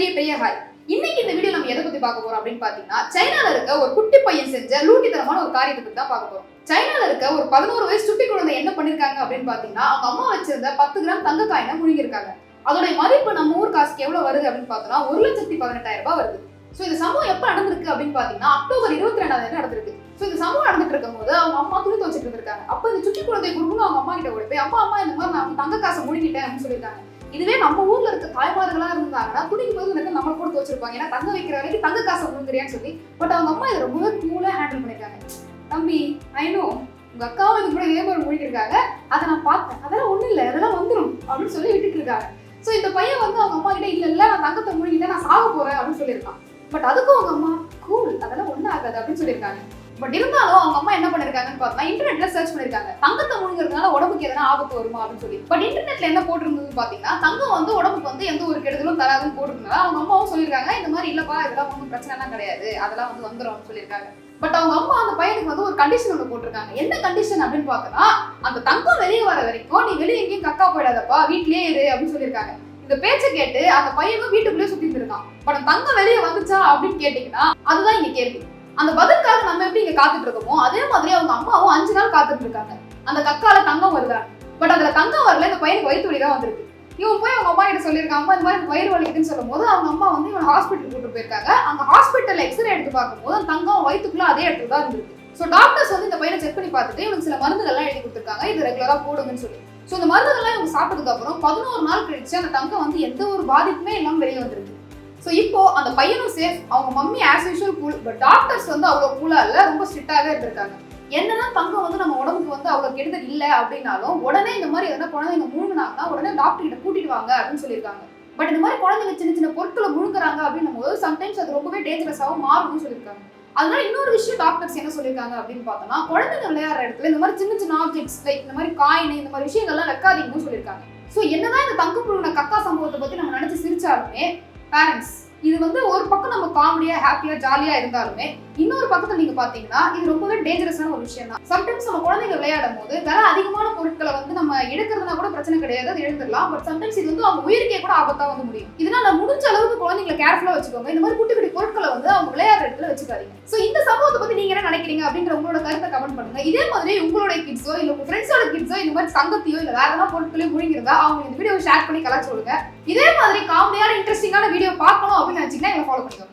பெரிய பெரிய ஹாய். இன்னைக்கு இந்த வீடியோ நம்ம எதை பத்தி பார்க்க போறோம் அப்படின்னு பாத்தீங்கன்னா, சைனால இருக்க ஒரு குட்டி பையன் செஞ்ச லூட்டித்தனமான ஒரு காரியத்தை பத்தி தான் பார்க்க போறோம். சைனால இருக்க ஒரு 11 வயசு சுட்டி குழந்தை என்ன பண்ணிருக்காங்க அப்படின்னு பாத்தீங்கன்னா, அவங்க அம்மா வச்சிருந்த 10 கிராம் தங்க காயினை முழுங்கிருக்காங்க. அதோட மதிப்பு நம்ம ஊர் காசுக்கு எவ்வளவு வருது அப்படின்னு பார்த்தோம்னா 1,18,000 ரூபாய் வருது. சோ இந்த சம்பவம் எப்ப நடந்திருக்கு அப்படின்னு பாத்தீங்கன்னா அக்டோபர் 22 நடந்திருக்கு. சோ இந்த சம்பவம் நடந்துட்டு இருக்கும் போது அவங்க அம்மா துணி துவச்சிட்டு இருந்திருக்காங்க. அப்ப இந்த சுட்டி குழந்தை கொடுக்கணும் அவங்க அம்மா கிட்ட ஓடி போய் அம்மா இந்த மாதிரி நான் தங்க காசை முழுங்கிட்டேன் அப்படின்னு சொல்லியிருக்காங்க. இதுவே நம்ம ஊர்ல இருக்க தாய்மார்களா இருந்தாங்கன்னா துணிக்கு போது நம்ம போட்டு வச்சிருப்பாங்க. ஏன்னா தங்க வைக்கிற வரைக்கும் தங்க காசை முழுங்குறியான்னு சொல்லி. பட் அவங்க அம்மா இதை ரொம்பவே கூலா ஹேண்டில் பண்ணிருக்காங்க. தம்பி ஐநோ உங்க அக்காவும் இது கூட இதே மாதிரி முழுகிருக்காங்க, அதை நான் பார்த்தேன், அதெல்லாம் ஒண்ணும் இல்லை, அதெல்லாம் வந்துடும் அப்படின்னு சொல்லி விட்டுட்டு இருக்காங்க. சோ இந்த பையன் வந்து அவங்க அம்மா கிட்ட இல்ல நான் தங்கத்தை முழுகிட்டேன், நான் சாக போறேன் அப்படின்னு சொல்லியிருக்கான். பட் அதுக்கும் அவங்க அம்மா கூல், அதெல்லாம் ஒண்ணும் ஆகாது அப்படின்னு சொல்லியிருக்காங்க. பட் இருந்தாலும் அவங்க அம்மா என்ன பண்ணிருக்காங்கன்னு பார்த்தா இன்டர்நெட்ல சர்ச் பண்ணிருக்காங்க, தங்கத்தை முழுங்கிறதுனால உடம்புக்கு எதனா ஆபத்து வருமா அப்படின்னு சொல்லி. பட் இன்டர்நெட்ல என்ன போட்டிருந்ததுன்னு பாத்தீங்கன்னா தங்கம் வந்து உடம்புக்கு வந்து எந்த ஒரு கெடுதலும் தராதுன்னு போட்டிருந்தாங்க. அவங்க அம்மாவும் சொல்லியிருக்காங்க இந்த மாதிரி இல்லப்பா இதெல்லாம் ஒன்றும் பிரச்சனை எல்லாம் கிடையாது, அதெல்லாம் வந்து வந்துடும் சொல்லியிருக்காங்க. பட் அவங்க அம்மா அந்த பையனுக்கு வந்து ஒரு கண்டிஷன் ஒன்று போட்டிருக்காங்க. என்ன கண்டிஷன் அப்படின்னு பார்த்தோம்னா, அந்த தங்கம் வெளியே வர வரைக்கும் நீ வெளியே எங்கேயும் கக்கா போயிடாதப்பா, வீட்லயே இரு அப்படின்னு சொல்லியிருக்காங்க. இந்த பேச்சை கேட்டு அந்த பையனும் வீட்டுக்குள்ளேயே சுத்திட்டு இருக்கான். பட் தங்கம் வெளியே வந்துச்சா அப்படின்னு கேட்டீங்கன்னா அதுதான் இங்க கேள்வி. அந்த பதிலுக்காக நம்ம எப்படி இங்க காத்துட்டு இருக்கோமோ அதே மாதிரி அவங்க அம்மாவும் 5 நாள் காத்துட்டு இருக்காங்க அந்த கக்கால தங்கம் வருதா. பட் அதுல தங்கம் வரல, இந்த பையனுக்கு வயிற்று வலி தான் வந்திருக்கு. இவன் போய் அவங்க அம்மா கிட்ட சொல்லியிருக்காங்க, அம்மா இந்த மாதிரி வயிறு வலிக்குதுன்னு சொல்லும் போது அவங்க அம்மா வந்து இவன் ஹாஸ்பிட்டல் கூட்டு போயிருக்காங்க. அந்த ஹாஸ்பிட்டல் எக்ஸ்ரே எடுத்து பார்க்கும்போது அந்த தங்கம் வயிற்றுக்குள்ள அதே இடத்துல தான் இருந்திருக்கு. ஸோ டாக்டர்ஸ் வந்து இந்த பையனை செக் பண்ணி பார்த்துட்டு இவனுக்கு சில மருந்துகள்லாம் எழுதி கொடுத்துருக்காங்க, இது ரெகுலரா போடுங்கன்னு சொல்லி. ஸோ இந்த மருந்துகள்லாம் இவங்க சாப்பிட்டதுக்கு அப்புறம் 11 நாள் கழிச்சு அந்த தங்கம் வந்து எந்த ஒரு பாதிப்புமே இல்லாமல் வெளியே வந்திருக்கு. ஸோ இப்போ அந்த பையனும் சேஃப், அவங்க mummy as usual cool. But doctors வந்து அவ்வளோ கூலா இல்லை, ரொம்ப ஸ்ட்ரிக்டாகவே இருந்திருக்காங்க. என்னதான் தங்கம் வந்து நம்ம உடம்புக்கு வந்து அவ்வளோ கெடுதல் இல்லை அப்படின்னாலும் உடனே இந்த மாதிரி எதனா குழந்தைங்க முழுங்கினாங்கன்னா உடனே டாக்டர் கிட்ட கூட்டிட்டு வாங்க அப்படின்னு சொல்லியிருக்காங்க. பட் இந்த மாதிரி குழந்தைங்க சின்ன சின்ன பொருட்களை முழுங்குறாங்க அப்படின்னும் போது சம்டைம்ஸ் அது ரொம்பவே டேஞ்சரஸாகவும் மாறும்னு சொல்லியிருக்காங்க. அதனால இன்னொரு விஷயம் டாக்டர்ஸ் என்ன சொல்லியிருக்காங்க அப்படின்னு பார்த்தோம்னா, குழந்தைங்க விளையாடுற இடத்துல இந்த மாதிரி சின்ன சின்ன ஆப்ஜெக்ட்ஸ் லைக் இந்த மாதிரி காயின் இந்த மாதிரி விஷயங்கள்லாம் வைக்காதீங்கன்னு சொல்லியிருக்காங்க. ஸோ என்னதான் இந்த தங்கம் புழுங்கின கக்கா சம்பவத்தை பத்தி நம்ம நினைச்சு சிரிச்சாலுமே பேரண்ட்ஸ் இது வந்து ஒரு பக்கம் நம்ம காமெடியா ஹாப்பியா ஜாலியா இருந்தாலுமே இன்னொரு பக்கத்துல நீங்க பாத்தீங்கன்னா இது ரொம்பவே டேஞ்சரஸான ஒரு விஷயம் தான். சம்டைம்ஸ் நம்ம குழந்தைங்க விளையாடும் போது விலை அதிகமான பொருட்களை வந்து நம்ம எடுக்கிறதுனா கூட பிரச்சனை கிடையாது, அது எழுந்துடலாம். பட் சம்டைம்ஸ் இது வந்து அவங்க உயிருக்கே கூட ஆபத்தா வந்து முடியும். இதனால முடிஞ்ச அளவுக்கு குழந்தைங்களை கேர்ஃபுல்லா வச்சுக்கோங்க. இந்த மாதிரி குட்டி குட்டி பொருட்களை வந்து அவங்க விளையாடுற இடத்துல வச்சுக்காதீங்க. சோ இந்த சம்பவத்தை பத்தி நீங்க என்ன நினைக்கிறீங்க அப்படிங்கிற உங்களோட கருத்தை கமெண்ட் பண்ணுங்க. இதே மாதிரி உங்களோட கிட்ஸோ இல்ல உங்க ஃப்ரெண்ட்ஸோட கிட்ஸோ இந்த மாதிரி தங்கத்தையோ இல்ல வேற ஏதாவது பொருட்களையும் முழுங்கிருந்தா அவங்க இந்த வீடியோ ஷேர் பண்ணி கலாச்சு விடுங்க. இதே மாதிரி காமெடியான இன்ட்ரெஸ்டிங்கான வீடியோ பார்க்கணும் அப்படின்னு நினைச்சீங்கன்னா எங்களை ஃபாலோ பண்ணிக்கோங்க.